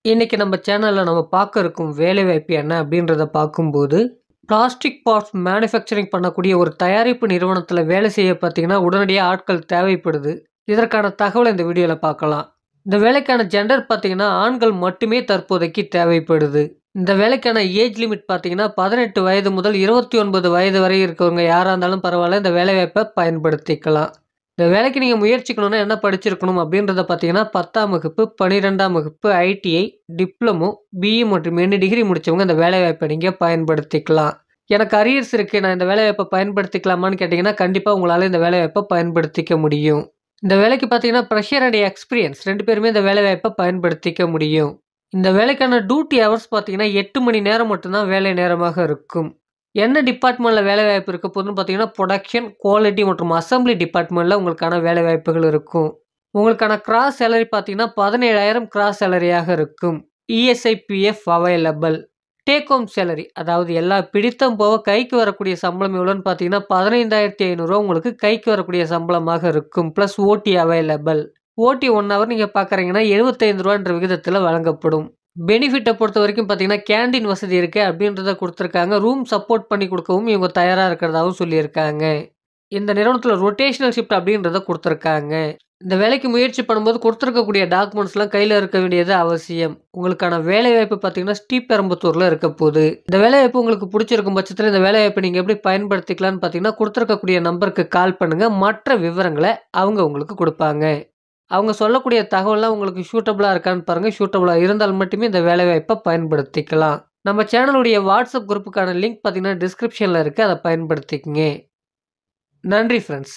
இன்னைக்கு நம்ம சேனல்ல நம்ம பார்க்க இருக்கும் வேலைவாய்ப்பு என்ன அப்படின்றத பார்க்கும்போது, பிளாஸ்டிக் பார்ட்ஸ் மேனுஃபேக்சரிங் பண்ணக்கூடிய ஒரு தயாரிப்பு நிறுவனத்தில வேலை செய்ய பார்த்தீங்கன்னா, உடனடியா ஆட்கள் தேவைப்படுது. இதற்கான தகவல இந்த வீடியோல பார்க்கலாம். இந்த வேலைக்கான ஜெண்டர் பார்த்தீங்கன்னா, ஆண்கள் மட்டுமே தற்போதைக்கு தேவைப்படுது. இந்த வேலைக்கான ஏஜ் லிமிட் பார்த்தீங்கன்னா, 18 வயது முதல் 29 வயது வரை இருக்கவங்க யாரா இருந்தாலும் பரவால்ல, இந்த வேலைவாய்ப்ப பயன்படுத்திக்கலாம். இந்த வேலைக்கு நீங்க முயற்சிக்கணும்னா என்ன படிச்சிருக்கணும் அப்படின்றத பார்த்தீங்கன்னா, 10ஆம் வகுப்பு, 12ஆம் வகுப்பு, ஐடிஐ, டிப்ளமோ, பிஇ மற்றும் எனி டிகிரி முடிச்சவங்க இந்த வேலைவாய்ப்ப நீங்க பயன்படுத்திக்கலாம். எனக்கு அரியர்ஸ் இருக்கு. நான் இந்த வேலைவாய்ப்ப பயன்படுத்திக்கலாமான்னு கேட்டீங்கன்னா, கண்டிப்பா உங்களால இந்த வேலைவாய்ப்ப பயன்படுத்திக்க முடியும். இந்த வேலைக்கு பார்த்தீங்கன்னா, ஃப்ரெஷர் அண்ட் எக்ஸ்பீரியன்ஸ் 2 பேருமே இந்த வேலைவாய்ப்ப பயன்படுத்திக்க முடியும். இந்த வேலைக்கான டியூட்டி ஹவர்ஸ் பார்த்தீங்கன்னா, 8 மணி நேரம் மட்டும் தான் வேலை நேரமாக இருக்கும். என்ன டிபார்ட்மெண்ட்ல வேலைவாய்ப்பு இருக்க போதுன்னு பார்த்தீங்கன்னா, புரொடக்ஷன், குவாலிட்டி மற்றும் அசெம்பிளி டிபார்ட்மெண்ட்ல உங்களுக்கான வேலைவாய்ப்புகள் இருக்கும். உங்களுக்கான கிராஸ் சேலரி பார்த்தீங்கன்னா, 17,000 கிராஸ் சேலரியாக இருக்கும். ESI, PF available. Take home salary அதாவது எல்லா பிடித்தம் போக கைக்கு வரக்கூடிய சம்பளம் எவ்வளோன்னு பார்த்தீங்கன்னா, 15,500 உங்களுக்கு கைக்கு வரக்கூடிய சம்பளமாக இருக்கும். பிளஸ் ஓடி அவைலபிள். ஓடி 1 ஹவர் நீங்க பார்க்குறீங்கன்னா, ரூ. 75 விகிதத்தில வழங்கப்படும். பெனிஃபிட்ட பொறுத்தவரைக்கும் பார்த்தீங்கன்னா, கேண்டீன் வசதி இருக்கு அப்படின்றத குடுத்துருக்காங்க. ரூம் சப்போர்ட் பண்ணி குடுக்கவும் இவங்க தயாரா இருக்கிறதாவும் சொல்லியிருக்காங்க. இந்த நிறுவனத்தில ரொட்டேஷனல் ஷிஃப்ட் அப்படின்றத குடுத்துருக்காங்க. இந்த வேலைக்கு முயற்சி பண்ணும்போது குடுத்துருக்கக்கூடிய டாக்குமெண்ட்ஸ்லாம் கையில இருக்க வேண்டியது அவசியம். உங்களுக்கான வேலைவாய்ப்பு பார்த்தீங்கன்னா, ஸ்ரீபெரும்புத்தூர்ல இருக்க போது. இந்த வேலைவாய்ப்பு உங்களுக்கு புடிச்சிருக்கும் பட்சத்தில இந்த வேலைவாய்ப்ப நீங்க எப்படி பயன்படுத்திக்கலாம்னு பார்த்தீங்கன்னா, குடுத்துருக்கக்கூடிய நம்பருக்கு கால் பண்ணுங்க. மற்ற விவரங்கள அவங்க உங்களுக்கு குடுப்பாங்க. அவங்க சொல்லக்கூடிய தகவல்லாம் உங்களுக்கு சூட்டபிளா இருக்கான்னு பாருங்க. சூட்டபிளா இருந்தால் மட்டுமே இந்த வேலைவாய்ப்ப பயன்படுத்திக்கலாம். நம்ம சேனலுடைய வாட்ஸ்அப் குரூப்புக்கான லிங்க் பார்த்தீங்கன்னா, டிஸ்கிரிப்ஷன்ல இருக்கு. அத பயன்படுத்திக்கங்க. நன்றி ஃபிரெண்ட்ஸ்.